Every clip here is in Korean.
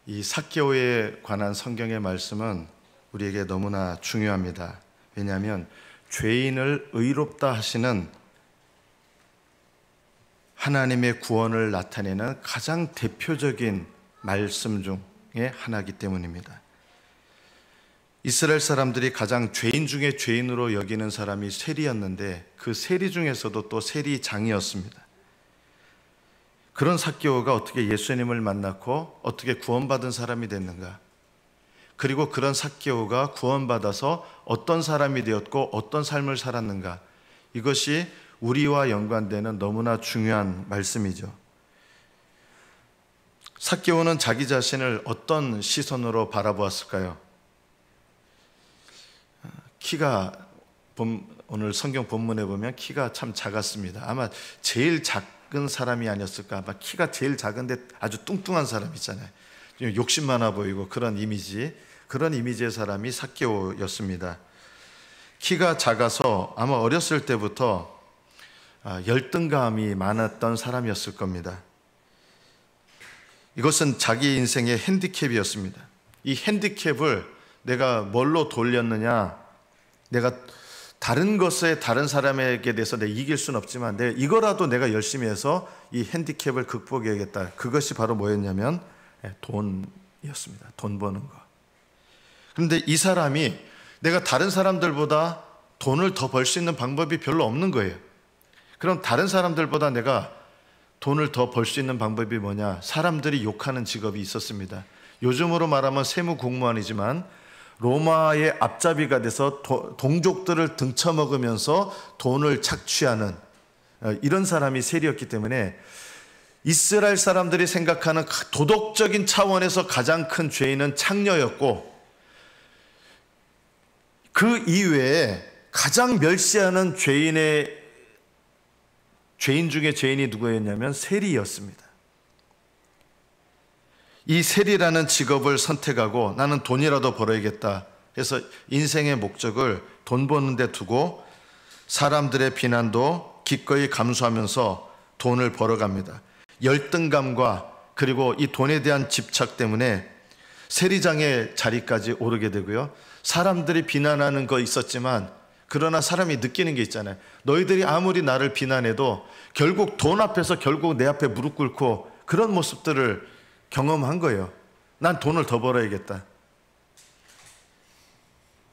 이 삭개오에 관한 성경의 말씀은 우리에게 너무나 중요합니다. 왜냐하면 죄인을 의롭다 하시는 하나님의 구원을 나타내는 가장 대표적인 말씀 중에 하나이기 때문입니다. 이스라엘 사람들이 가장 죄인 중에 죄인으로 여기는 사람이 세리였는데 그 세리 중에서도 또 세리장이었습니다. 그런 삭개오가 어떻게 예수님을 만났고 어떻게 구원받은 사람이 됐는가? 그리고 그런 삭개오가 구원받아서 어떤 사람이 되었고 어떤 삶을 살았는가? 이것이 우리와 연관되는 너무나 중요한 말씀이죠. 삭개오는 자기 자신을 어떤 시선으로 바라보았을까요? 키가 오늘 성경 본문에 보면 키가 참 작았습니다. 아마 제일 작은 사람이 아니었을까? 아마 키가 제일 작은데 아주 뚱뚱한 사람 있잖아요. 욕심 많아 보이고 그런 이미지의 사람이 삭개오였습니다. 키가 작아서 아마 어렸을 때부터 열등감이 많았던 사람이었을 겁니다. 이것은 자기 인생의 핸디캡이었습니다. 이 핸디캡을 내가 뭘로 돌렸느냐? 내가 다른 것에 다른 사람에게 대해서 내가 이길 수는 없지만 이거라도 내가 열심히 해서 이 핸디캡을 극복해야겠다. 그것이 바로 뭐였냐면 돈이었습니다. 돈 버는 거. 그런데 이 사람이 내가 다른 사람들보다 돈을 더 벌 수 있는 방법이 별로 없는 거예요. 그럼 다른 사람들보다 내가 돈을 더 벌 수 있는 방법이 뭐냐? 사람들이 욕하는 직업이 있었습니다. 요즘으로 말하면 세무공무원이지만 로마의 앞잡이가 돼서 동족들을 등쳐먹으면서 돈을 착취하는 이런 사람이 세리였기 때문에 이스라엘 사람들이 생각하는 도덕적인 차원에서 가장 큰 죄인은 창녀였고 그 이외에 가장 멸시하는 죄인 중에 죄인이 누구였냐면 세리였습니다. 이 세리라는 직업을 선택하고 나는 돈이라도 벌어야겠다 해서 인생의 목적을 돈 버는 데 두고 사람들의 비난도 기꺼이 감수하면서 돈을 벌어갑니다. 열등감과 그리고 이 돈에 대한 집착 때문에 세리장의 자리까지 오르게 되고요. 사람들이 비난하는 거 있었지만 그러나 사람이 느끼는 게 있잖아요. 너희들이 아무리 나를 비난해도 결국 돈 앞에서 결국 내 앞에 무릎 꿇고 그런 모습들을 경험한 거예요. 난 돈을 더 벌어야겠다.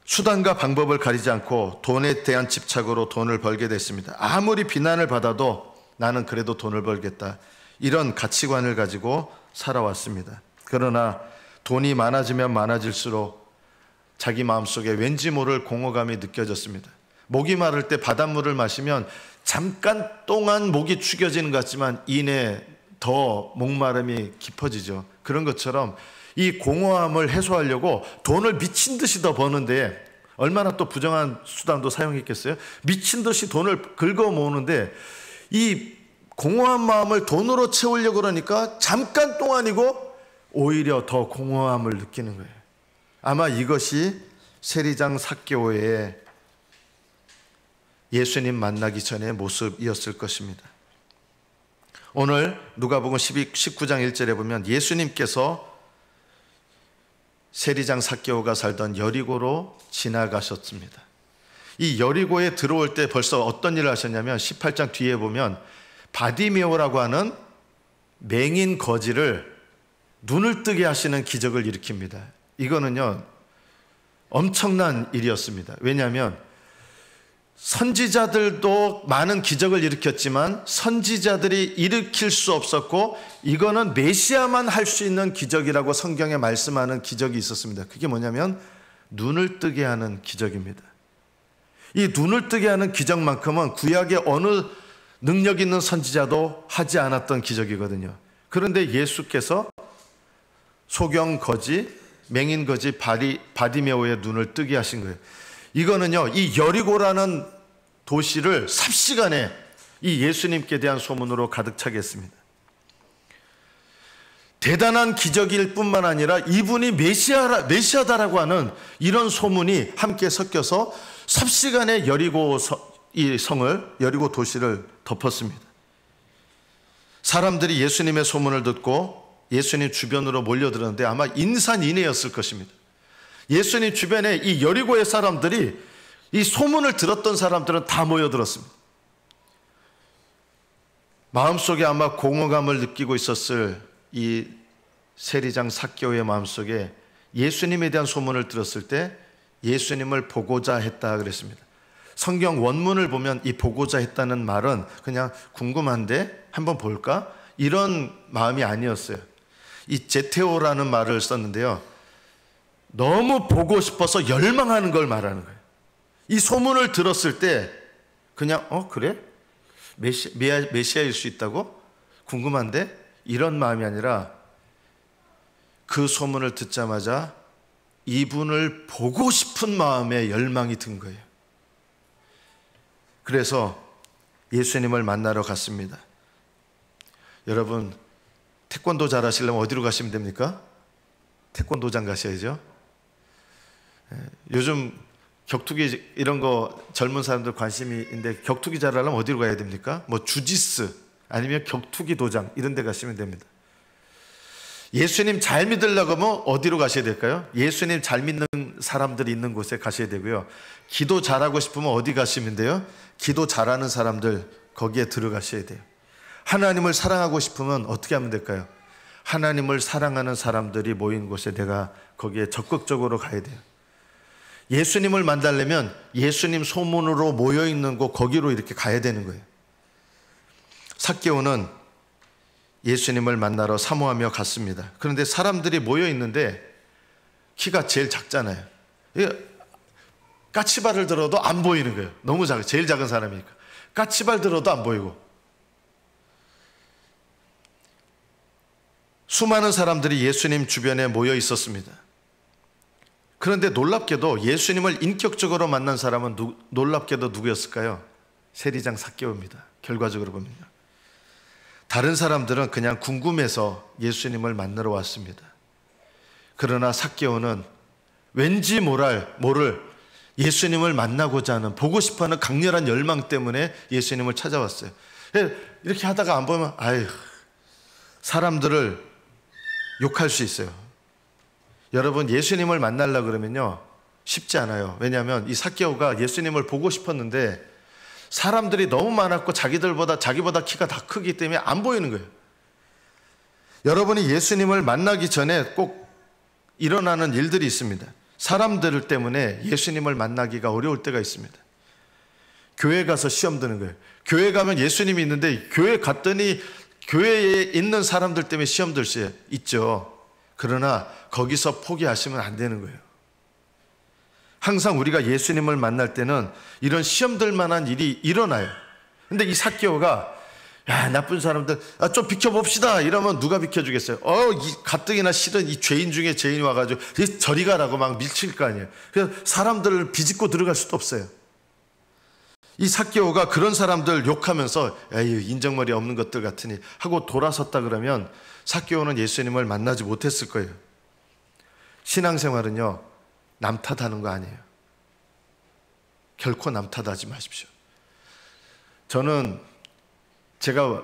수단과 방법을 가리지 않고 돈에 대한 집착으로 돈을 벌게 됐습니다. 아무리 비난을 받아도 나는 그래도 돈을 벌겠다. 이런 가치관을 가지고 살아왔습니다. 그러나 돈이 많아지면 많아질수록 자기 마음속에 왠지 모를 공허감이 느껴졌습니다. 목이 마를 때 바닷물을 마시면 잠깐 동안 목이 축여지는 것 같지만 이내 더 목마름이 깊어지죠. 그런 것처럼 이 공허함을 해소하려고 돈을 미친 듯이 더 버는데 얼마나 또 부정한 수단도 사용했겠어요? 미친 듯이 돈을 긁어 모으는데 이 공허한 마음을 돈으로 채우려고 그러니까 잠깐 동안이고 오히려 더 공허함을 느끼는 거예요. 아마 이것이 세리장 삭개오의 예수님 만나기 전의 모습이었을 것입니다. 오늘 누가복음 19장 1절에 보면 예수님께서 세리장 삭개오가 살던 여리고로 지나가셨습니다. 이 여리고에 들어올 때 벌써 어떤 일을 하셨냐면 18장 뒤에 보면 바디메오라고 하는 맹인 거지를 눈을 뜨게 하시는 기적을 일으킵니다. 이거는요 엄청난 일이었습니다. 왜냐하면 선지자들도 많은 기적을 일으켰지만 선지자들이 일으킬 수 없었고 이거는 메시아만 할 수 있는 기적이라고 성경에 말씀하는 기적이 있었습니다. 그게 뭐냐면 눈을 뜨게 하는 기적입니다. 이 눈을 뜨게 하는 기적만큼은 구약의 어느 능력 있는 선지자도 하지 않았던 기적이거든요. 그런데 예수께서 소경거지, 맹인거지 바디메오의 눈을 뜨게 하신 거예요. 이거는요, 이 여리고라는 도시를 삽시간에 이 예수님께 대한 소문으로 가득 차게 했습니다. 대단한 기적일 뿐만 아니라 이분이 메시아다라고 하는 이런 소문이 함께 섞여서 삽시간에 여리고 도시를 덮었습니다. 사람들이 예수님의 소문을 듣고 예수님 주변으로 몰려들었는데 아마 인산인해였을 것입니다. 예수님 주변에 이 여리고의 사람들이, 이 소문을 들었던 사람들은 다 모여들었습니다. 마음속에 아마 공허감을 느끼고 있었을 이 세리장 삭개오의 마음속에 예수님에 대한 소문을 들었을 때 예수님을 보고자 했다 그랬습니다. 성경 원문을 보면 이 보고자 했다는 말은 그냥 궁금한데 한번 볼까? 이런 마음이 아니었어요. 이 제테오라는 말을 썼는데요, 너무 보고 싶어서 열망하는 걸 말하는 거예요. 이 소문을 들었을 때 그냥 그래? 메시아일 수 있다고? 궁금한데? 이런 마음이 아니라 그 소문을 듣자마자 이분을 보고 싶은 마음에 열망이 든 거예요. 그래서 예수님을 만나러 갔습니다. 여러분, 태권도 잘하시려면 어디로 가시면 됩니까? 태권도장 가셔야죠. 요즘 격투기 이런 거 젊은 사람들 관심이 있는데 격투기 잘하려면 어디로 가야 됩니까? 뭐 주짓수 아니면 격투기 도장 이런 데 가시면 됩니다. 예수님 잘 믿으려고 하면 어디로 가셔야 될까요? 예수님 잘 믿는 사람들이 있는 곳에 가셔야 되고요. 기도 잘하고 싶으면 어디 가시면 돼요? 기도 잘하는 사람들 거기에 들어가셔야 돼요. 하나님을 사랑하고 싶으면 어떻게 하면 될까요? 하나님을 사랑하는 사람들이 모인 곳에 내가 거기에 적극적으로 가야 돼요. 예수님을 만나려면 예수님 소문으로 모여있는 곳 거기로 이렇게 가야 되는 거예요. 삭개오는 예수님을 만나러 사모하며 갔습니다. 그런데 사람들이 모여있는데 키가 제일 작잖아요. 까치발을 들어도 안 보이는 거예요. 너무 작아요. 제일 작은 사람이니까. 까치발 들어도 안 보이고. 수많은 사람들이 예수님 주변에 모여 있었습니다. 그런데 놀랍게도 예수님을 인격적으로 만난 사람은 놀랍게도 누구였을까요? 세리장 삭개오입니다. 결과적으로 보면요. 다른 사람들은 그냥 궁금해서 예수님을 만나러 왔습니다. 그러나 삭개오는 왠지 모를 예수님을 만나고자 하는, 보고 싶어하는 강렬한 열망 때문에 예수님을 찾아왔어요. 이렇게 하다가 안 보면 사람들을 욕할 수 있어요. 여러분, 예수님을 만나려고 그러면요 쉽지 않아요. 왜냐하면 이 삭개오가 예수님을 보고 싶었는데 사람들이 너무 많았고 자기보다 키가 다 크기 때문에 안 보이는 거예요. 여러분이 예수님을 만나기 전에 꼭 일어나는 일들이 있습니다. 사람들 때문에 예수님을 만나기가 어려울 때가 있습니다. 교회 가서 시험 드는 거예요. 교회 가면 예수님이 있는데 교회 갔더니 교회에 있는 사람들 때문에 시험 들 수 있죠. 그러나 거기서 포기하시면 안 되는 거예요. 항상 우리가 예수님을 만날 때는 이런 시험들 만한 일이 일어나요. 근데 이 삭개오가 나쁜 사람들 좀 비켜봅시다 이러면 누가 비켜주겠어요? 이 가뜩이나 싫은 이 죄인 중에 죄인이 와가지고 저리 가라고 막 밀칠 거 아니에요. 그래서 사람들을 비집고 들어갈 수도 없어요. 이 삭개오가 그런 사람들 욕하면서 인정머리 없는 것들 같으니 하고 돌아섰다 그러면 삭개오는 예수님을 만나지 못했을 거예요. 신앙생활은요 남 탓하는 거 아니에요. 결코 남 탓하지 마십시오. 저는 제가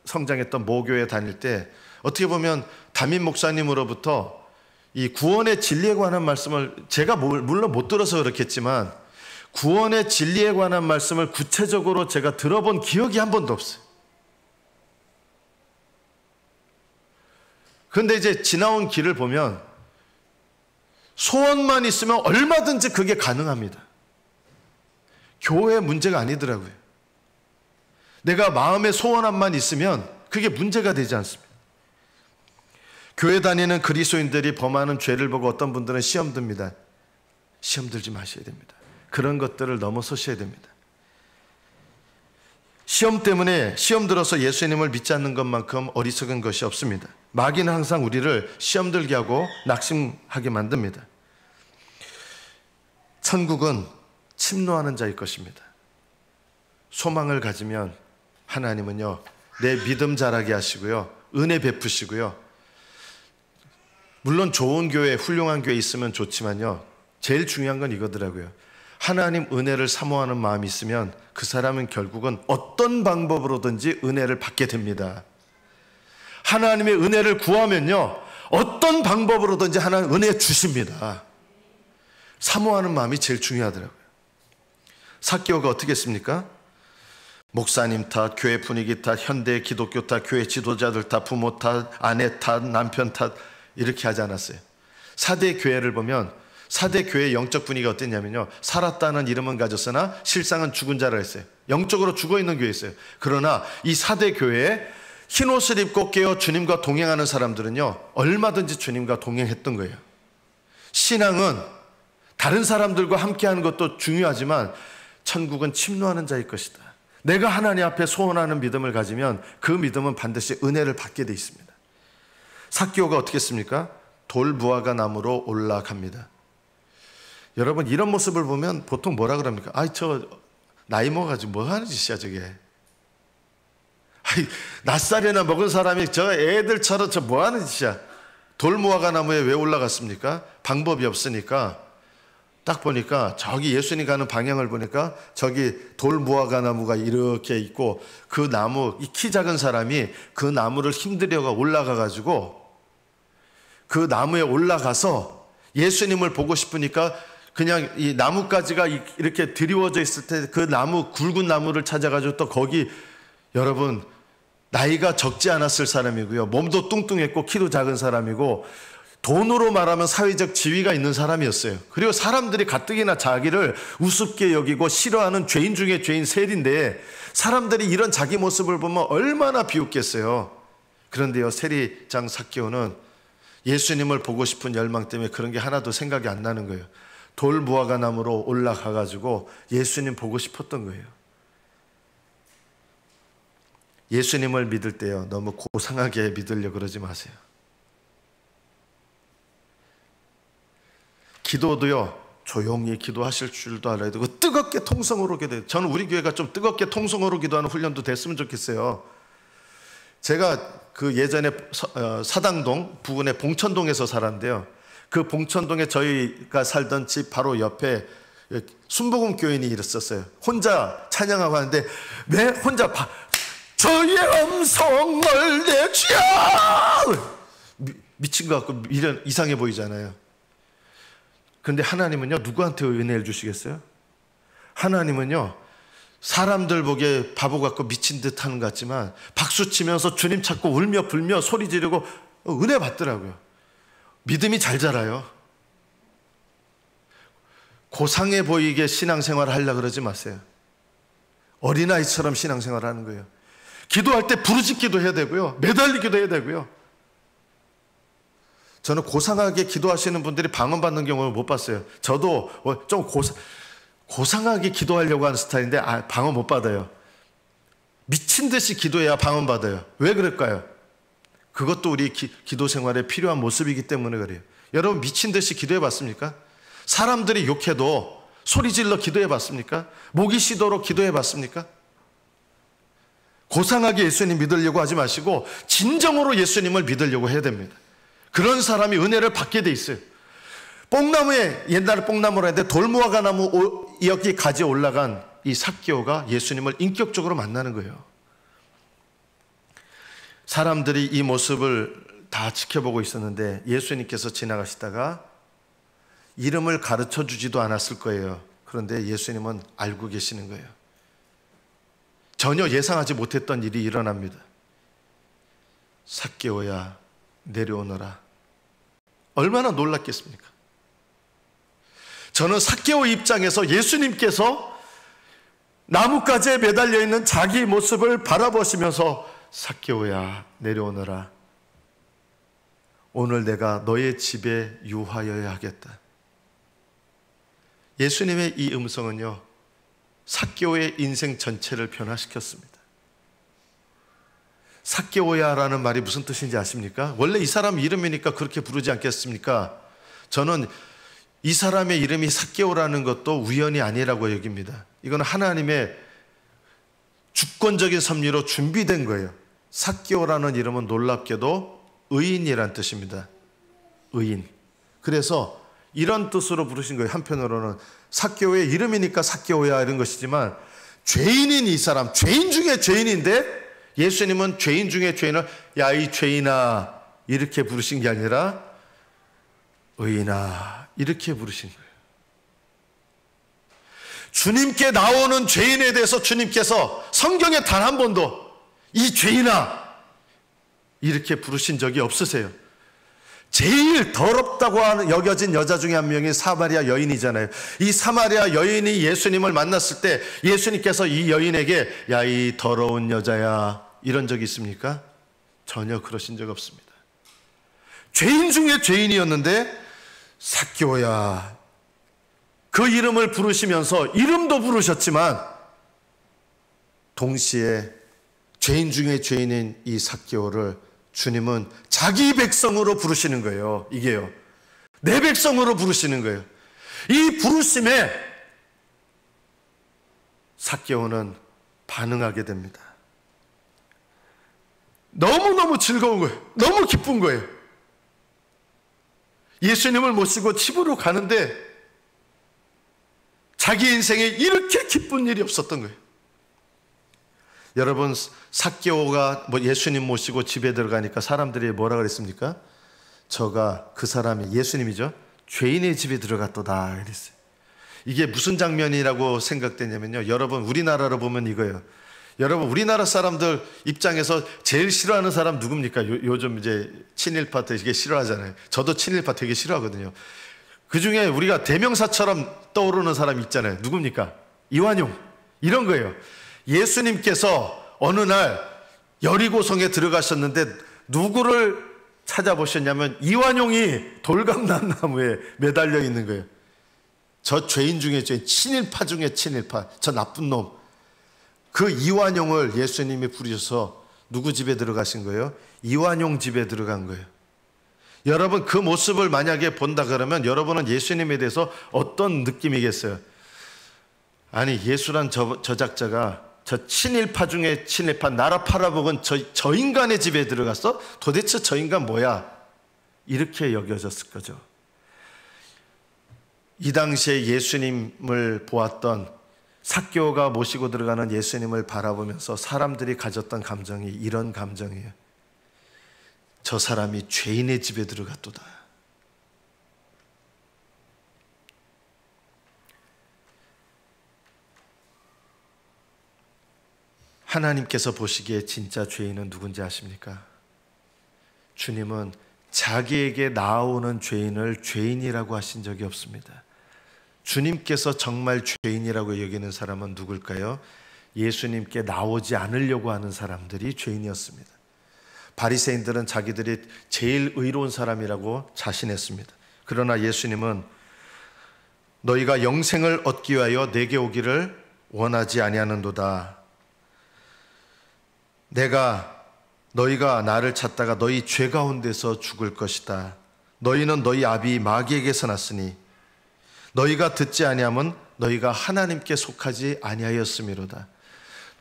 성장했던 모교회 다닐 때 어떻게 보면 담임 목사님으로부터 이 구원의 진리에 관한 말씀을 제가 물론 못 들어서 그렇겠지만 구원의 진리에 관한 말씀을 구체적으로 제가 들어본 기억이 한 번도 없어요. 그런데 이제 지나온 길을 보면 소원만 있으면 얼마든지 그게 가능합니다. 교회 문제가 아니더라고요. 내가 마음의 소원함만 있으면 그게 문제가 되지 않습니다. 교회 다니는 그리스도인들이 범하는 죄를 보고 어떤 분들은 시험 듭니다. 시험 들지 마셔야 됩니다. 그런 것들을 넘어서셔야 됩니다. 시험 때문에 시험 들어서 예수님을 믿지 않는 것만큼 어리석은 것이 없습니다. 마귀는 항상 우리를 시험 들게 하고 낙심하게 만듭니다. 천국은 침노하는 자일 것입니다. 소망을 가지면 하나님은요 내 믿음 자라게 하시고요 은혜 베푸시고요, 물론 좋은 교회 훌륭한 교회 있으면 좋지만요 제일 중요한 건 이거더라고요. 하나님 은혜를 사모하는 마음이 있으면 그 사람은 결국은 어떤 방법으로든지 은혜를 받게 됩니다. 하나님의 은혜를 구하면요, 어떤 방법으로든지 하나님 은혜 주십니다. 사모하는 마음이 제일 중요하더라고요. 삭개오가 어떻게 했습니까? 목사님 탓, 교회 분위기 탓, 현대 기독교 탓, 교회 지도자들 탓, 부모 탓, 아내 탓, 남편 탓, 이렇게 하지 않았어요. 4대 교회를 보면 4대 교회의 영적 분위기가 어땠냐면요, 살았다는 이름은 가졌으나 실상은 죽은 자라 했어요. 영적으로 죽어있는 교회 있어요. 그러나 이 4대 교회에 흰옷을 입고 깨어 주님과 동행하는 사람들은요, 얼마든지 주님과 동행했던 거예요. 신앙은 다른 사람들과 함께하는 것도 중요하지만 천국은 침노하는 자일 것이다. 내가 하나님 앞에 소원하는 믿음을 가지면 그 믿음은 반드시 은혜를 받게 돼 있습니다. 삭개오가 어떻게 했습니까? 돌무화과 나무로 올라갑니다. 여러분, 이런 모습을 보면 보통 뭐라 그럽니까? 아이, 저 나이 먹어가지고 뭐 하는 짓이야 저게. 아이, 낯살이나 먹은 사람이 저 애들처럼 저 뭐 하는 짓이야. 돌무화과 나무에 왜 올라갔습니까? 방법이 없으니까. 딱 보니까 저기 예수님 가는 방향을 보니까 저기 돌무화과 나무가 이렇게 있고, 그 나무, 이 키 작은 사람이 그 나무를 힘들여가 올라가 가지고 그 나무에 올라가서 예수님을 보고 싶으니까 그냥 이 나뭇가지가 이렇게 드리워져 있을 때 그 나무, 굵은 나무를 찾아가지고 또 거기, 여러분, 나이가 적지 않았을 사람이고요, 몸도 뚱뚱했고 키도 작은 사람이고 돈으로 말하면 사회적 지위가 있는 사람이었어요. 그리고 사람들이 가뜩이나 자기를 우습게 여기고 싫어하는 죄인 중에 죄인 셋인데 사람들이 이런 자기 모습을 보면 얼마나 비웃겠어요. 그런데요, 세리장 삭개오는 예수님을 보고 싶은 열망 때문에 그런 게 하나도 생각이 안 나는 거예요. 돌무화과 나무로 올라가 가지고 예수님 보고 싶었던 거예요. 예수님을 믿을 때요, 너무 고상하게 믿으려고 그러지 마세요. 기도도요, 조용히 기도하실 줄도 알아야 되고 뜨겁게 통성으로 기도해요. 저는 우리 교회가 좀 뜨겁게 통성으로 기도하는 훈련도 됐으면 좋겠어요. 제가 그 예전에 사당동 부근의 봉천동에서 살았는데요, 그 봉천동에 저희가 살던 집 바로 옆에 순복음 교인이 있었어요. 혼자 찬양하고 하는데 왜 혼자 저의 음성을 내주야, 미친 것 같고 미련 이상해 보이잖아요. 그런데 하나님은요, 누구한테 은혜를 주시겠어요? 하나님은요, 사람들 보기에 바보 같고 미친 듯 하는 것 같지만 박수 치면서 주님 찾고 울며 불며 소리 지르고 은혜 받더라고요. 믿음이 잘 자라요. 고상해 보이게 신앙생활을 하려고 그러지 마세요. 어린아이처럼 신앙생활을 하는 거예요. 기도할 때 부르짖기도 해야 되고요, 매달리기도 해야 되고요. 저는 고상하게 기도하시는 분들이 방언받는 경우를 못 봤어요. 저도 좀 고상하게 기도하려고 하는 스타일인데 방언 못 받아요. 미친 듯이 기도해야 방언 받아요. 왜 그럴까요? 그것도 우리 기도 생활에 필요한 모습이기 때문에 그래요. 여러분, 미친 듯이 기도해 봤습니까? 사람들이 욕해도 소리 질러 기도해 봤습니까? 목이 쉬도록 기도해 봤습니까? 고상하게 예수님 믿으려고 하지 마시고 진정으로 예수님을 믿으려고 해야 됩니다. 그런 사람이 은혜를 받게 돼 있어요. 뽕나무에, 옛날에 뽕나무라 했는데 돌무화과 나무 여기 가지에 올라간 이 삭개오가 예수님을 인격적으로 만나는 거예요. 사람들이 이 모습을 다 지켜보고 있었는데 예수님께서 지나가시다가 이름을 가르쳐 주지도 않았을 거예요. 그런데 예수님은 알고 계시는 거예요. 전혀 예상하지 못했던 일이 일어납니다. 삭개오야, 내려오너라. 얼마나 놀랐겠습니까? 저는 삭개오 입장에서 예수님께서 나뭇가지에 매달려 있는 자기 모습을 바라보시면서 삭개오야, 내려오너라. 오늘 내가 너의 집에 유하여야 하겠다. 예수님의 이 음성은요, 삭개오의 인생 전체를 변화시켰습니다. 삭개오야라는 말이 무슨 뜻인지 아십니까? 원래 이 사람 이름이니까 그렇게 부르지 않겠습니까? 저는 이 사람의 이름이 삭개오라는 것도 우연이 아니라고 여깁니다. 이건 하나님의 주권적인 섭리로 준비된 거예요. 삭개오라는 이름은 놀랍게도 의인이란 뜻입니다. 의인. 그래서 이런 뜻으로 부르신 거예요. 한편으로는 삭개오의 이름이니까 삭개오야 이런 것이지만 죄인인 이 사람, 죄인 중에 죄인인데 예수님은 죄인 중에 죄인을 야 이 죄인아 이렇게 부르신 게 아니라 의인아 이렇게 부르신 거예요. 주님께 나오는 죄인에 대해서 주님께서 성경에 단 한 번도 이 죄인아 이렇게 부르신 적이 없으세요. 제일 더럽다고 여겨진 여자 중에 한 명이 사마리아 여인이잖아요. 이 사마리아 여인이 예수님을 만났을 때 예수님께서 이 여인에게 야 이 더러운 여자야 이런 적이 있습니까? 전혀 그러신 적 없습니다. 죄인 중에 죄인이었는데 삭개오야 그 이름을 부르시면서 이름도 부르셨지만 동시에 죄인 중에 죄인인 이 삭개오를 주님은 자기 백성으로 부르시는 거예요. 이게요. 내 백성으로 부르시는 거예요. 이 부르심에 삭개오는 반응하게 됩니다. 너무너무 즐거운 거예요. 너무 기쁜 거예요. 예수님을 모시고 집으로 가는데 자기 인생에 이렇게 기쁜 일이 없었던 거예요. 여러분 삭개오가 예수님 모시고 집에 들어가니까 사람들이 뭐라 그랬습니까? 저가 그 사람이 예수님이죠. 죄인의 집에 들어갔도다 그랬어요. 이게 무슨 장면이라고 생각되냐면요. 여러분 우리나라로 보면 이거예요. 여러분 우리나라 사람들 입장에서 제일 싫어하는 사람 누굽니까? 요즘 이제 친일파 되게 싫어하잖아요. 저도 친일파 되게 싫어하거든요. 그 중에 우리가 대명사처럼 떠오르는 사람이 있잖아요. 누굽니까? 이완용 이런 거예요. 예수님께서 어느 날 여리고성에 들어가셨는데 누구를 찾아보셨냐면 이완용이 돌감나무에 매달려 있는 거예요. 저 죄인 중에 죄인, 친일파 중에 친일파, 저 나쁜 놈. 그 이완용을 예수님이 부르셔서 누구 집에 들어가신 거예요? 이완용 집에 들어간 거예요. 여러분 그 모습을 만약에 본다 그러면 여러분은 예수님에 대해서 어떤 느낌이겠어요? 아니 예수란 저작자가 저 친일파 중에 친일파 나라 팔아먹은 저 인간의 집에 들어갔어? 도대체 저 인간 뭐야? 이렇게 여겨졌을 거죠. 이 당시에 예수님을 보았던 삭개오가 모시고 들어가는 예수님을 바라보면서 사람들이 가졌던 감정이 이런 감정이에요. 저 사람이 죄인의 집에 들어갔도다. 하나님께서 보시기에 진짜 죄인은 누군지 아십니까? 주님은 자기에게 나아오는 죄인을 죄인이라고 하신 적이 없습니다. 주님께서 정말 죄인이라고 여기는 사람은 누굴까요? 예수님께 나오지 않으려고 하는 사람들이 죄인이었습니다. 바리새인들은 자기들이 제일 의로운 사람이라고 자신했습니다. 그러나 예수님은 너희가 영생을 얻기 위하여 내게 오기를 원하지 아니하는도다. 너희가 나를 찾다가 너희 죄 가운데서 죽을 것이다. 너희는 너희 아비 마귀에게서 났으니 너희가 듣지 아니하면 너희가 하나님께 속하지 아니하였음이로다.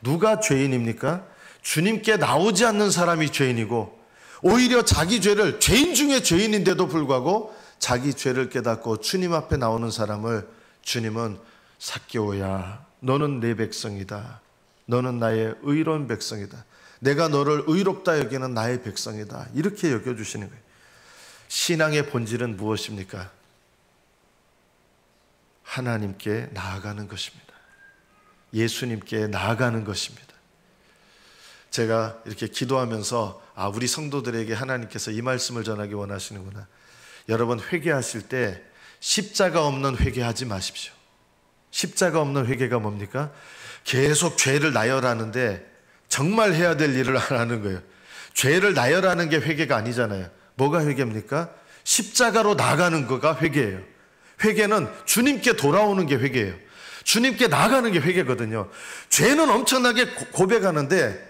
누가 죄인입니까? 주님께 나오지 않는 사람이 죄인이고 오히려 자기 죄를 죄인 중에 죄인인데도 불구하고 자기 죄를 깨닫고 주님 앞에 나오는 사람을 주님은 삭개오야 너는 내 백성이다. 너는 나의 의로운 백성이다. 내가 너를 의롭다 여기는 나의 백성이다. 이렇게 여겨주시는 거예요. 신앙의 본질은 무엇입니까? 하나님께 나아가는 것입니다. 예수님께 나아가는 것입니다. 제가 이렇게 기도하면서 우리 성도들에게 하나님께서 이 말씀을 전하기 원하시는구나. 여러분 회개하실 때 십자가 없는 회개하지 마십시오. 십자가 없는 회개가 뭡니까? 계속 죄를 나열하는데 정말 해야 될 일을 안 하는 거예요. 죄를 나열하는 게 회개가 아니잖아요. 뭐가 회개입니까? 십자가로 나가는 거가 회개예요. 회개는 주님께 돌아오는 게 회개예요. 주님께 나가는 게 회개거든요. 죄는 엄청나게 고백하는데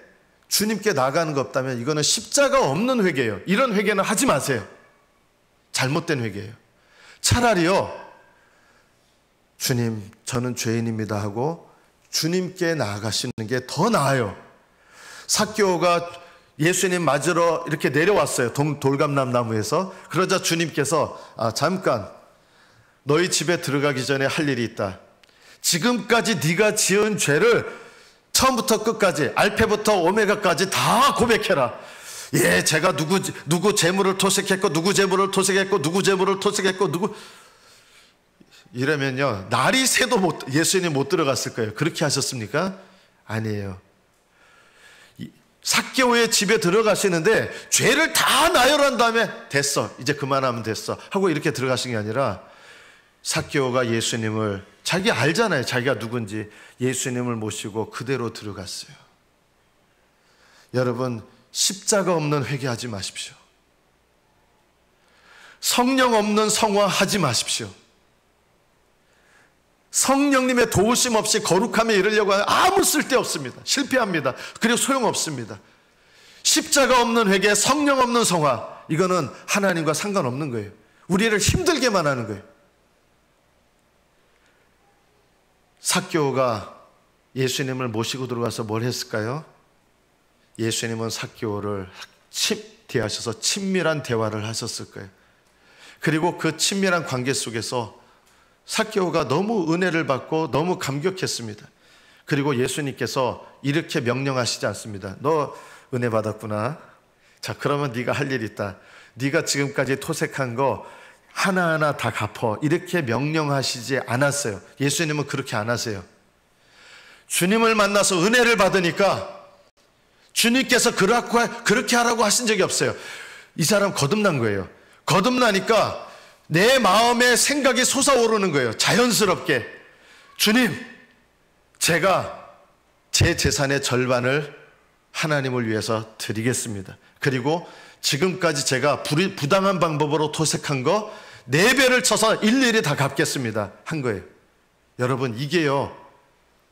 주님께 나가는 거 없다면 이거는 십자가 없는 회개예요. 이런 회개는 하지 마세요. 잘못된 회개예요. 차라리요, 주님 저는 죄인입니다 하고 주님께 나아가시는 게 더 나아요. 삭개오가 예수님 맞으러 이렇게 내려왔어요. 돌감나무에서. 그러자 주님께서 잠깐 너희 집에 들어가기 전에 할 일이 있다. 지금까지 네가 지은 죄를 처음부터 끝까지 알파부터 오메가까지 다 고백해라. 예, 제가 누구 재물을 토색했고 누구 재물을 토색했고 누구 재물을 토색했고 누구, 이러면요 날이 새도 예수님 못 들어갔을 거예요. 그렇게 하셨습니까? 아니에요. 삭개오의 집에 들어가시는데 죄를 다 나열한 다음에 됐어, 이제 그만하면 됐어 하고 이렇게 들어가신 게 아니라, 삭개오가 예수님을, 자기 알잖아요 자기가 누군지, 예수님을 모시고 그대로 들어갔어요. 여러분, 십자가 없는 회개하지 마십시오. 성령 없는 성화하지 마십시오. 성령님의 도우심 없이 거룩함에 이르려고 하면 아무 쓸데없습니다. 실패합니다. 그리고 소용없습니다. 십자가 없는 회개, 성령 없는 성화, 이거는 하나님과 상관없는 거예요. 우리를 힘들게만 하는 거예요. 삭개오가 예수님을 모시고 들어가서 뭘 했을까요? 예수님은 삭개오를 대하셔서 친밀한 대화를 하셨을 거예요. 그리고 그 친밀한 관계 속에서 삭개오가 너무 은혜를 받고 너무 감격했습니다. 그리고 예수님께서 이렇게 명령하시지 않습니다. 너 은혜 받았구나. 자, 그러면 네가 할 일 있다. 네가 지금까지 토색한 거 하나하나 다 갚어. 이렇게 명령하시지 않았어요. 예수님은 그렇게 안 하세요. 주님을 만나서 은혜를 받으니까 주님께서 그렇게 하라고 하신 적이 없어요. 이 사람 거듭난 거예요. 거듭나니까 내 마음에 생각이 솟아오르는 거예요. 자연스럽게. 주님, 제가 제 재산의 절반을 하나님을 위해서 드리겠습니다. 그리고 지금까지 제가 부당한 방법으로 토색한 거 4배를 쳐서 일일이 다 갚겠습니다 한 거예요. 여러분, 이게요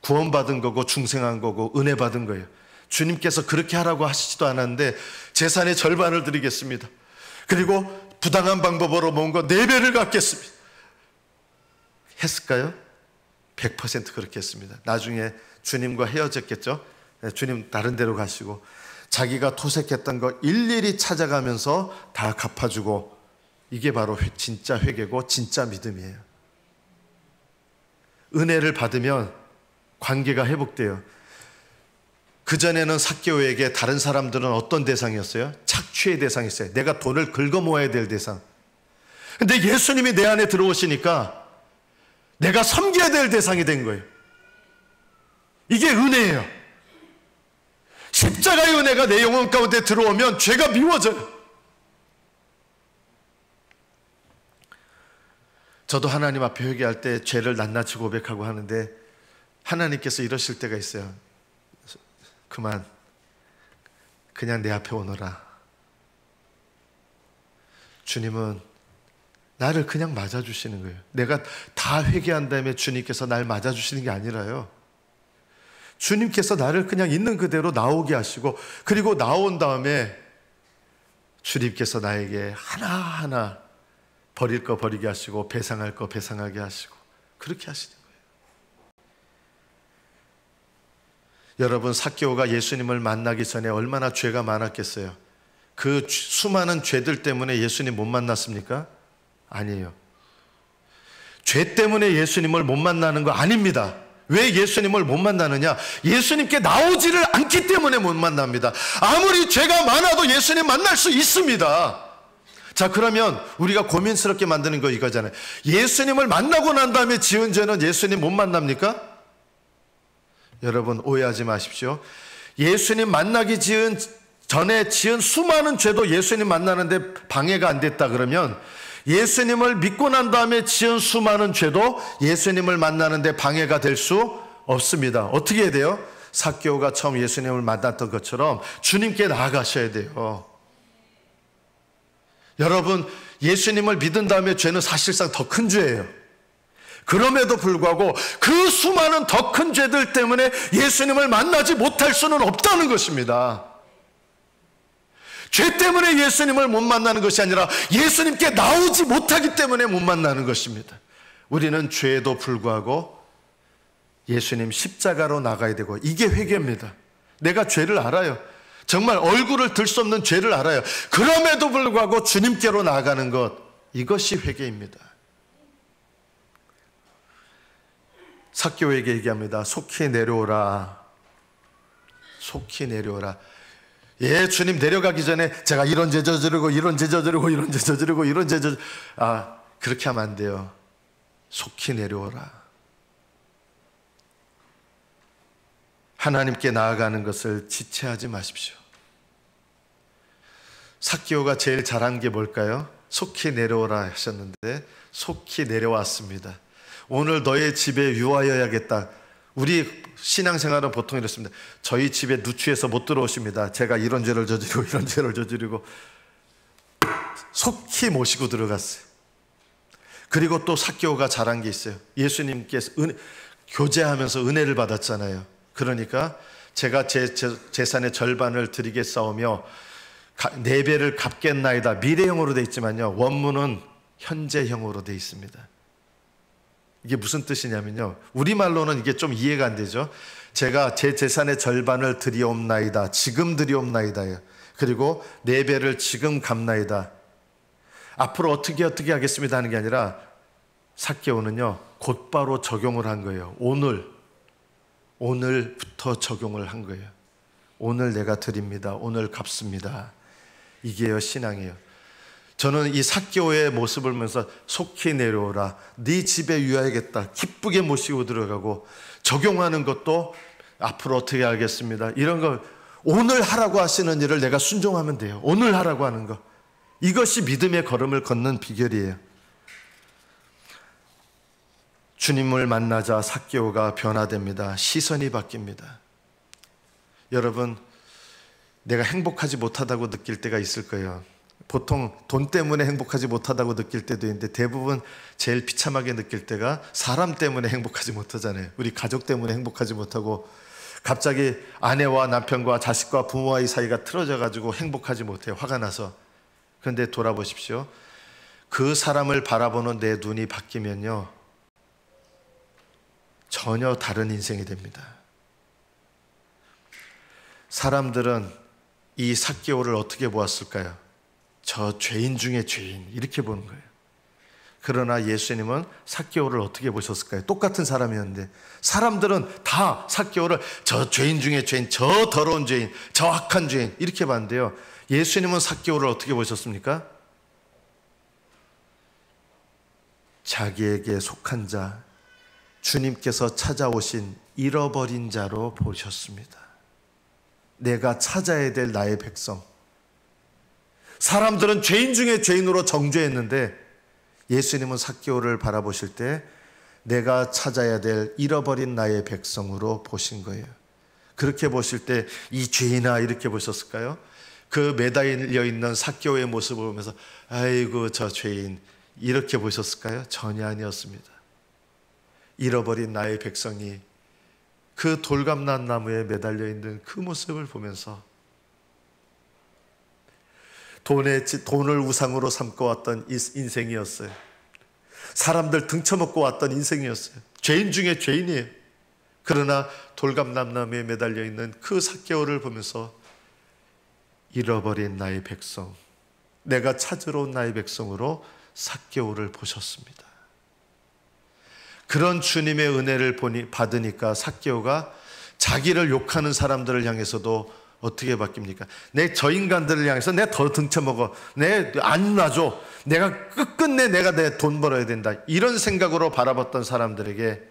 구원받은 거고 중생한 거고 은혜 받은 거예요. 주님께서 그렇게 하라고 하시지도 않았는데 재산의 절반을 드리겠습니다. 그리고 부당한 방법으로 모은 거 4배를 갚겠습니다 했을까요? 100% 그렇게 했습니다. 나중에 주님과 헤어졌겠죠. 주님 다른 데로 가시고 자기가 토색했던 거 일일이 찾아가면서 다 갚아주고, 이게 바로 진짜 회개고 진짜 믿음이에요. 은혜를 받으면 관계가 회복돼요. 그전에는 삭개오에게 다른 사람들은 어떤 대상이었어요? 착취의 대상이었어요. 내가 돈을 긁어 모아야 될 대상. 근데 예수님이 내 안에 들어오시니까 내가 섬겨야 될 대상이 된 거예요. 이게 은혜예요. 십자가의 은혜가 내 영혼 가운데 들어오면 죄가 미워져요. 저도 하나님 앞에 회개할 때 죄를 낱낱이 고백하고 하는데 하나님께서 이러실 때가 있어요. 그냥 내 앞에 오너라. 주님은 나를 그냥 맞아주시는 거예요. 내가 다 회개한 다음에 주님께서 날 맞아주시는 게 아니라요, 주님께서 나를 그냥 있는 그대로 나오게 하시고, 그리고 나온 다음에 주님께서 나에게 하나하나 버릴 거 버리게 하시고 배상할 거 배상하게 하시고 그렇게 하시는 거예요. 여러분, 삭개오가 예수님을 만나기 전에 얼마나 죄가 많았겠어요? 그 수많은 죄들 때문에 예수님 못 만났습니까? 아니에요. 죄 때문에 예수님을 못 만나는 거 아닙니다. 왜 예수님을 못 만나느냐? 예수님께 나오지를 않기 때문에 못 만납니다. 아무리 죄가 많아도 예수님 만날 수 있습니다. 자, 그러면 우리가 고민스럽게 만드는 거 이거잖아요. 예수님을 만나고 난 다음에 지은 죄는 예수님 못 만납니까? 여러분, 오해하지 마십시오. 예수님 만나기 전에 지은 수많은 죄도 예수님 만나는데 방해가 안 됐다 그러면, 예수님을 믿고 난 다음에 지은 수많은 죄도 예수님을 만나는데 방해가 될 수 없습니다. 어떻게 해야 돼요? 삭개오가 처음 예수님을 만났던 것처럼 주님께 나아가셔야 돼요. 여러분, 예수님을 믿은 다음에 죄는 사실상 더 큰 죄예요. 그럼에도 불구하고 그 수많은 더 큰 죄들 때문에 예수님을 만나지 못할 수는 없다는 것입니다. 죄 때문에 예수님을 못 만나는 것이 아니라 예수님께 나오지 못하기 때문에 못 만나는 것입니다. 우리는 죄에도 불구하고 예수님 십자가로 나가야 되고, 이게 회개입니다. 내가 죄를 알아요. 정말 얼굴을 들 수 없는 죄를 알아요. 그럼에도 불구하고 주님께로 나아가는 것, 이것이 회개입니다. 삭개오에게 얘기합니다. 속히 내려오라. 속히 내려오라. 예, 주님 내려가기 전에 제가 이런 죄 저지르고 이런 죄 저지르고 이런 죄 저지르고 이런 죄 저지르고 그렇게 하면 안 돼요. 속히 내려오라. 하나님께 나아가는 것을 지체하지 마십시오. 삭개오가 제일 잘한 게 뭘까요? 속히 내려오라 하셨는데 속히 내려왔습니다. 오늘 너의 집에 유하여야겠다. 우리 신앙생활은 보통 이렇습니다. 저희 집에 누추해서 못 들어오십니다. 제가 이런 죄를 저지르고 이런 죄를 저지르고. 속히 모시고 들어갔어요. 그리고 또 삭개오가 잘한 게 있어요. 예수님께서 교제하면서 은혜를 받았잖아요. 그러니까 제가 제 재산의 절반을 드리겠사오며 4배를 갚겠나이다. 미래형으로 되어 있지만요, 원문은 현재형으로 되어 있습니다. 이게 무슨 뜻이냐면요, 우리말로는 이게 좀 이해가 안 되죠. 제가 제 재산의 절반을 드리옵나이다. 지금 드리옵나이다요. 그리고 4배를 지금 갚나이다. 앞으로 어떻게 하겠습니다 하는 게 아니라 삭개오는요 곧바로 적용을 한 거예요. 오늘부터 적용을 한 거예요. 오늘 내가 드립니다. 오늘 갚습니다. 이게요 신앙이에요. 저는 이 삭개오의 모습을 보면서 속히 내려오라. 네 집에 유하야겠다. 기쁘게 모시고 들어가고, 적용하는 것도 앞으로 어떻게 하겠습니다. 이런 거 오늘 하라고 하시는 일을 내가 순종하면 돼요. 오늘 하라고 하는 거. 이것이 믿음의 걸음을 걷는 비결이에요. 주님을 만나자 삭개오가 변화됩니다. 시선이 바뀝니다. 여러분, 내가 행복하지 못하다고 느낄 때가 있을 거예요. 보통 돈 때문에 행복하지 못하다고 느낄 때도 있는데 대부분 제일 비참하게 느낄 때가 사람 때문에 행복하지 못하잖아요. 우리 가족 때문에 행복하지 못하고 갑자기 아내와 남편과 자식과 부모와의 사이가 틀어져 가지고 행복하지 못해요. 화가 나서. 그런데 돌아보십시오. 그 사람을 바라보는 내 눈이 바뀌면요 전혀 다른 인생이 됩니다. 사람들은 이 삭개오를 어떻게 보았을까요? 저 죄인 중에 죄인, 이렇게 보는 거예요. 그러나 예수님은 삭개오를 어떻게 보셨을까요? 똑같은 사람이었는데 사람들은 다 삭개오를 저 죄인 중에 죄인, 저 더러운 죄인, 저 악한 죄인, 이렇게 봤는데요, 예수님은 삭개오를 어떻게 보셨습니까? 자기에게 속한 자, 주님께서 찾아오신 잃어버린 자로 보셨습니다. 내가 찾아야 될 나의 백성. 사람들은 죄인 중에 죄인으로 정죄했는데 예수님은 삭개오를 바라보실 때 내가 찾아야 될 잃어버린 나의 백성으로 보신 거예요. 그렇게 보실 때 이 죄인아 이렇게 보셨을까요? 그 매달려 있는 삭개오의 모습을 보면서 아이고 저 죄인 이렇게 보셨을까요? 전혀 아니었습니다. 잃어버린 나의 백성이 그 돌감난 나무에 매달려 있는 그 모습을 보면서 돈을 우상으로 삼고 왔던 인생이었어요. 사람들 등쳐먹고 왔던 인생이었어요. 죄인 중에 죄인이에요. 그러나 돌감난 나무에 매달려 있는 그 삭개오를 보면서 잃어버린 나의 백성, 내가 찾으러 온 나의 백성으로 삭개오를 보셨습니다. 그런 주님의 은혜를 받으니까 삭개오가 자기를 욕하는 사람들을 향해서도 어떻게 바뀝니까? 저 인간들을 향해서 내가 더 등쳐먹어, 안 놔줘, 내가 끝끝내 내가 내 돈 벌어야 된다, 이런 생각으로 바라봤던 사람들에게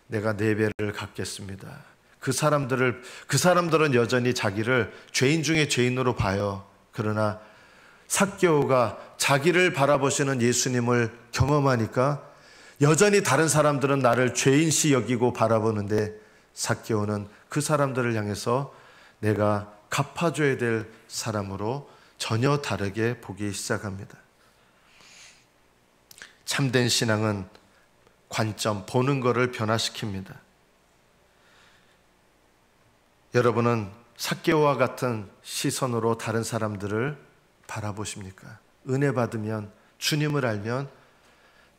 내가 4배를 갚겠습니다. 그 사람들은 여전히 자기를 죄인 중에 죄인으로 봐요. 그러나 삭개오가 자기를 바라보시는 예수님을 경험하니까 여전히 다른 사람들은 나를 죄인시 여기고 바라보는데 삭개오는 그 사람들을 향해서 내가 갚아줘야 될 사람으로 전혀 다르게 보기 시작합니다. 참된 신앙은 관점, 보는 것을 변화시킵니다. 여러분은 삭개오와 같은 시선으로 다른 사람들을 바라보십니까? 은혜 받으면, 주님을 알면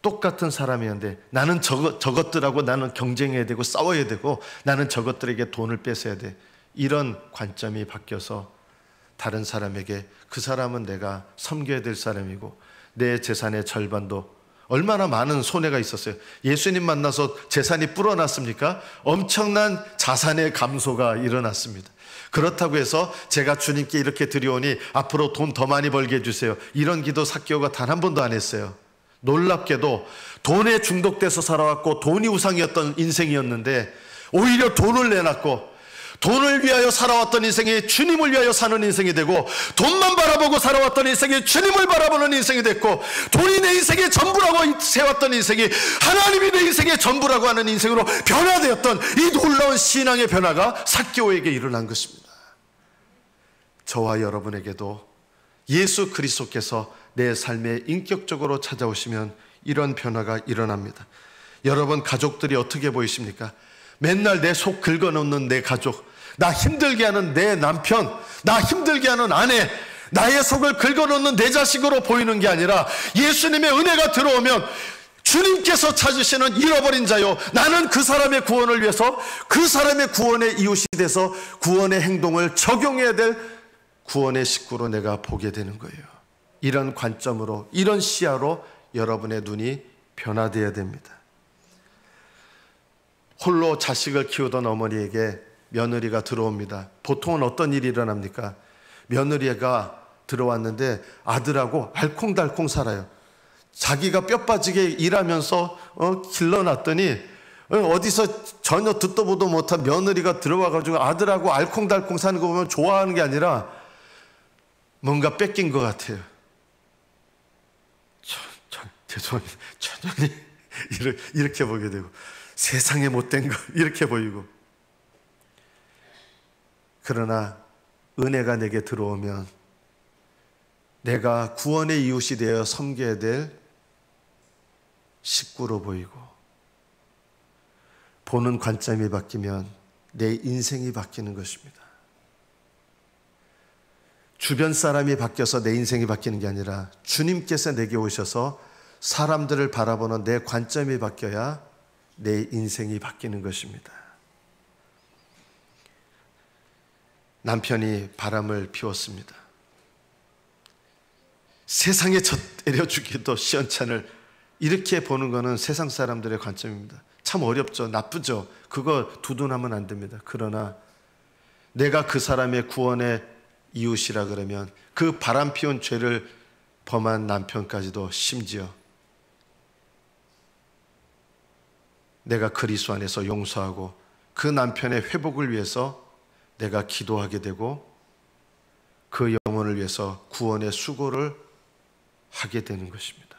똑같은 사람이었는데 나는 저것들하고 나는 경쟁해야 되고 싸워야 되고 나는 저것들에게 돈을 뺏어야 돼, 이런 관점이 바뀌어서 다른 사람에게 그 사람은 내가 섬겨야 될 사람이고 내 재산의 절반도 얼마나 많은 손해가 있었어요. 예수님 만나서 재산이 불어났습니까? 엄청난 자산의 감소가 일어났습니다. 그렇다고 해서 제가 주님께 이렇게 드려오니 앞으로 돈 더 많이 벌게 해주세요, 이런 기도 삭개오가 단 한 번도 안 했어요. 놀랍게도 돈에 중독돼서 살아왔고 돈이 우상이었던 인생이었는데 오히려 돈을 내놨고 돈을 위하여 살아왔던 인생이 주님을 위하여 사는 인생이 되고, 돈만 바라보고 살아왔던 인생이 주님을 바라보는 인생이 됐고, 돈이 내 인생의 전부라고 세웠던 인생이 하나님이 내 인생의 전부라고 하는 인생으로 변화되었던 이 놀라운 신앙의 변화가 삭개오에게 일어난 것입니다. 저와 여러분에게도 예수 그리스도께서 내 삶에 인격적으로 찾아오시면 이런 변화가 일어납니다. 여러분 가족들이 어떻게 보이십니까? 맨날 내 속 긁어놓는 내 가족, 나 힘들게 하는 내 남편, 나 힘들게 하는 아내, 나의 속을 긁어놓는 내 자식으로 보이는 게 아니라 예수님의 은혜가 들어오면 주님께서 찾으시는 잃어버린 자요, 나는 그 사람의 구원을 위해서 그 사람의 구원의 이웃이 돼서 구원의 행동을 적용해야 될 구원의 식구로 내가 보게 되는 거예요. 이런 관점으로, 이런 시야로 여러분의 눈이 변화되어야 됩니다. 홀로 자식을 키우던 어머니에게 며느리가 들어옵니다. 보통은 어떤 일이 일어납니까? 며느리가 들어왔는데 아들하고 알콩달콩 살아요. 자기가 뼈 빠지게 일하면서 길러놨더니 어디서 전혀 듣도 보도 못한 며느리가 들어와가지고 아들하고 알콩달콩 사는 거 보면 좋아하는 게 아니라 뭔가 뺏긴 것 같아요. 죄송합니다. 천연히 이렇게 보게 되고, 세상에 못된 거 이렇게 보이고. 그러나 은혜가 내게 들어오면 내가 구원의 이웃이 되어 섬겨야 될 식구로 보이고, 보는 관점이 바뀌면 내 인생이 바뀌는 것입니다. 주변 사람이 바뀌어서 내 인생이 바뀌는 게 아니라 주님께서 내게 오셔서 사람들을 바라보는 내 관점이 바뀌어야 내 인생이 바뀌는 것입니다. 남편이 바람을 피웠습니다. 세상에 젖 때려주기도 시원찮을, 이렇게 보는 것은 세상 사람들의 관점입니다. 참 어렵죠. 나쁘죠. 그거 두둔하면 안 됩니다. 그러나 내가 그 사람의 구원의 이웃이라 그러면 그 바람 피운 죄를 범한 남편까지도 심지어 내가 그리스도 안에서 용서하고 그 남편의 회복을 위해서 내가 기도하게 되고 그 영혼을 위해서 구원의 수고를 하게 되는 것입니다.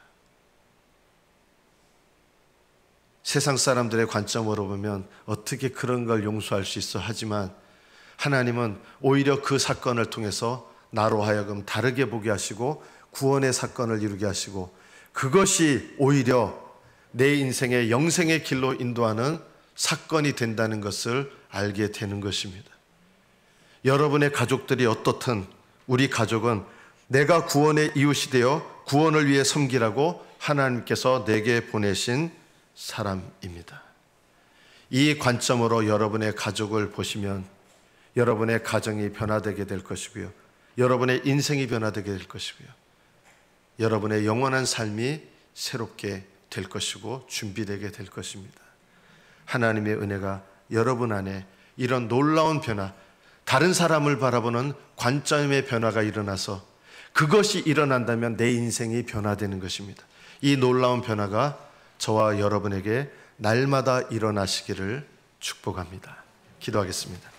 세상 사람들의 관점으로 보면 어떻게 그런 걸 용서할 수 있어 하지만 하나님은 오히려 그 사건을 통해서 나로 하여금 다르게 보게 하시고 구원의 사건을 이루게 하시고, 그것이 오히려 내 인생의 영생의 길로 인도하는 사건이 된다는 것을 알게 되는 것입니다. 여러분의 가족들이 어떻든 우리 가족은 내가 구원의 이웃이 되어 구원을 위해 섬기라고 하나님께서 내게 보내신 사람입니다. 이 관점으로 여러분의 가족을 보시면 여러분의 가정이 변화되게 될 것이고요, 여러분의 인생이 변화되게 될 것이고요, 여러분의 영원한 삶이 새롭게 될 것이고 준비되게 될 것입니다. 하나님의 은혜가 여러분 안에 이런 놀라운 변화, 다른 사람을 바라보는 관점의 변화가 일어나서 그것이 일어난다면 내 인생이 변화되는 것입니다. 이 놀라운 변화가 저와 여러분에게 날마다 일어나시기를 축복합니다. 기도하겠습니다.